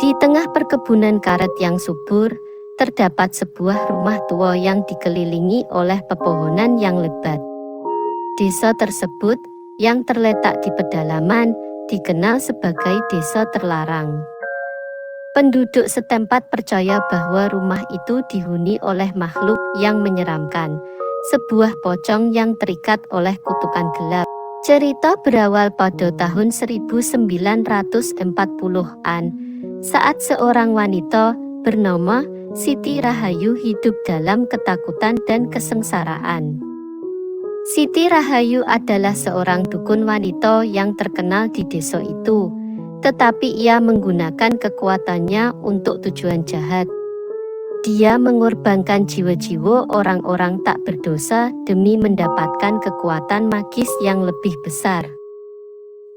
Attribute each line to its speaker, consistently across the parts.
Speaker 1: Di tengah perkebunan karet yang subur, terdapat sebuah rumah tua yang dikelilingi oleh pepohonan yang lebat. Desa tersebut, yang terletak di pedalaman, dikenal sebagai desa terlarang. Penduduk setempat percaya bahwa rumah itu dihuni oleh makhluk yang menyeramkan, sebuah pocong yang terikat oleh kutukan gelap. Cerita berawal pada tahun 1940-an, saat seorang wanita bernama Siti Rahayu hidup dalam ketakutan dan kesengsaraan. Siti Rahayu adalah seorang dukun wanita yang terkenal di desa itu, tetapi ia menggunakan kekuatannya untuk tujuan jahat. Dia mengorbankan jiwa-jiwa orang-orang tak berdosa demi mendapatkan kekuatan magis yang lebih besar.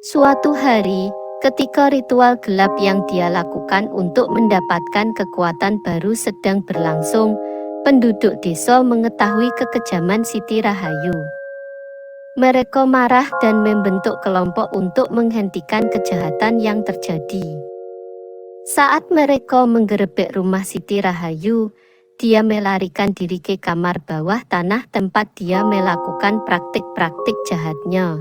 Speaker 1: Suatu hari, ketika ritual gelap yang dia lakukan untuk mendapatkan kekuatan baru sedang berlangsung, penduduk desa mengetahui kekejaman Siti Rahayu. Mereka marah dan membentuk kelompok untuk menghentikan kejahatan yang terjadi. Saat mereka menggerebek rumah Siti Rahayu, dia melarikan diri ke kamar bawah tanah tempat dia melakukan praktik-praktik jahatnya.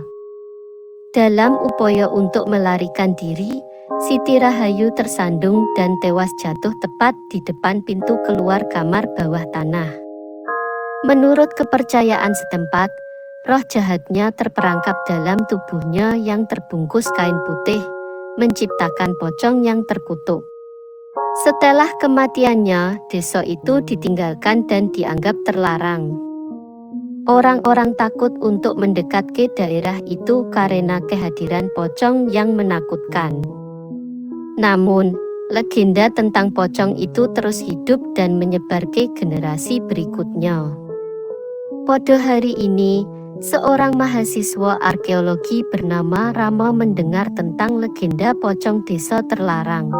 Speaker 1: Dalam upaya untuk melarikan diri, Siti Rahayu tersandung dan tewas jatuh tepat di depan pintu keluar kamar bawah tanah. Menurut kepercayaan setempat, roh jahatnya terperangkap dalam tubuhnya yang terbungkus kain putih, menciptakan pocong yang terkutuk. Setelah kematiannya, desa itu ditinggalkan dan dianggap terlarang. Orang-orang takut untuk mendekat ke daerah itu karena kehadiran pocong yang menakutkan. Namun, legenda tentang pocong itu terus hidup dan menyebar ke generasi berikutnya. Pada hari ini, seorang mahasiswa arkeologi bernama Rama mendengar tentang legenda pocong desa terlarang.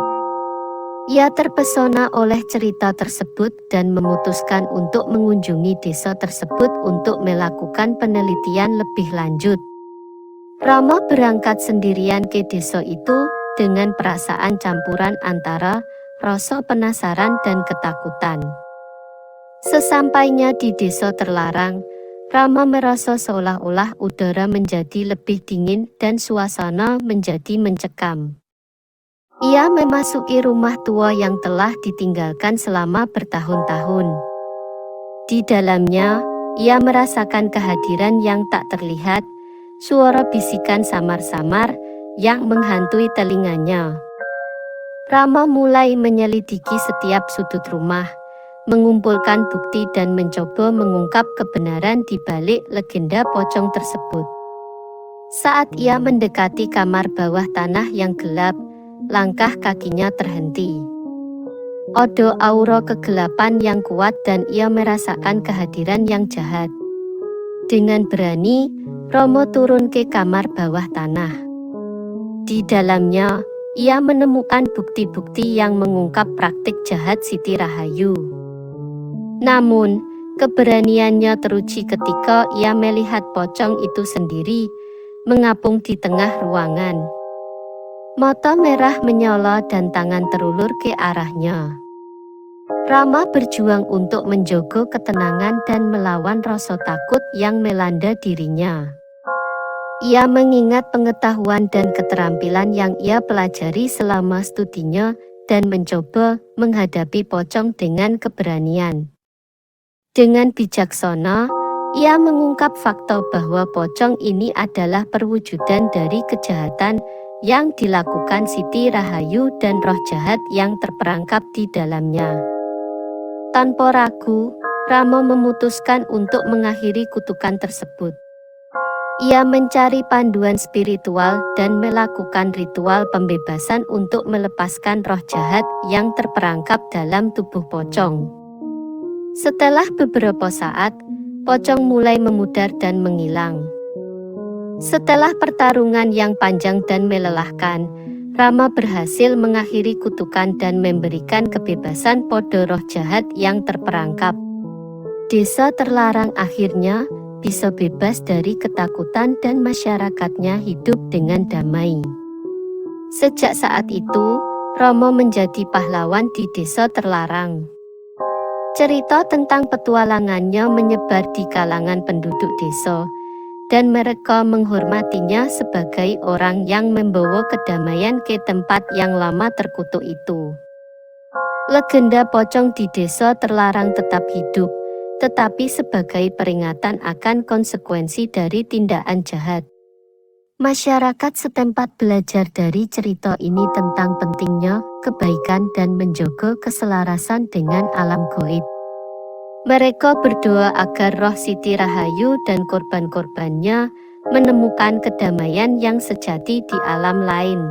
Speaker 1: Ia terpesona oleh cerita tersebut dan memutuskan untuk mengunjungi desa tersebut untuk melakukan penelitian lebih lanjut. Rama berangkat sendirian ke desa itu dengan perasaan campuran antara rasa penasaran dan ketakutan. Sesampainya di desa terlarang, Rama merasa seolah-olah udara menjadi lebih dingin dan suasana menjadi mencekam. Ia memasuki rumah tua yang telah ditinggalkan selama bertahun-tahun. Di dalamnya, ia merasakan kehadiran yang tak terlihat, suara bisikan samar-samar yang menghantui telinganya. Rama mulai menyelidiki setiap sudut rumah, mengumpulkan bukti dan mencoba mengungkap kebenaran di balik legenda pocong tersebut. Saat ia mendekati kamar bawah tanah yang gelap, langkah kakinya terhenti. Ada aura kegelapan yang kuat dan ia merasakan kehadiran yang jahat. Dengan berani, Rama turun ke kamar bawah tanah. Di dalamnya, ia menemukan bukti-bukti yang mengungkap praktik jahat Siti Rahayu. Namun, keberaniannya teruji ketika ia melihat pocong itu sendiri, mengapung di tengah ruangan. Mata merah menyala dan tangan terulur ke arahnya. Rama berjuang untuk menjaga ketenangan dan melawan rasa takut yang melanda dirinya. Ia mengingat pengetahuan dan keterampilan yang ia pelajari selama studinya dan mencoba menghadapi pocong dengan keberanian. Dengan bijaksana, ia mengungkap fakta bahwa pocong ini adalah perwujudan dari kejahatan yang dilakukan Siti Rahayu dan roh jahat yang terperangkap di dalamnya. Tanpa ragu, Rama memutuskan untuk mengakhiri kutukan tersebut. Ia mencari panduan spiritual dan melakukan ritual pembebasan untuk melepaskan roh jahat yang terperangkap dalam tubuh pocong. Setelah beberapa saat, pocong mulai memudar dan menghilang. Setelah pertarungan yang panjang dan melelahkan, Rama berhasil mengakhiri kutukan dan memberikan kebebasan pada roh jahat yang terperangkap. Desa terlarang akhirnya bisa bebas dari ketakutan dan masyarakatnya hidup dengan damai. Sejak saat itu, Romo menjadi pahlawan di desa terlarang. Cerita tentang petualangannya menyebar di kalangan penduduk desa, dan mereka menghormatinya sebagai orang yang membawa kedamaian ke tempat yang lama terkutuk itu. Legenda pocong di desa terlarang tetap hidup, tetapi sebagai peringatan akan konsekuensi dari tindakan jahat. Masyarakat setempat belajar dari cerita ini tentang pentingnya kebaikan dan menjaga keselarasan dengan alam gaib. Mereka berdoa agar roh Siti Rahayu dan korban-korbannya menemukan kedamaian yang sejati di alam lain.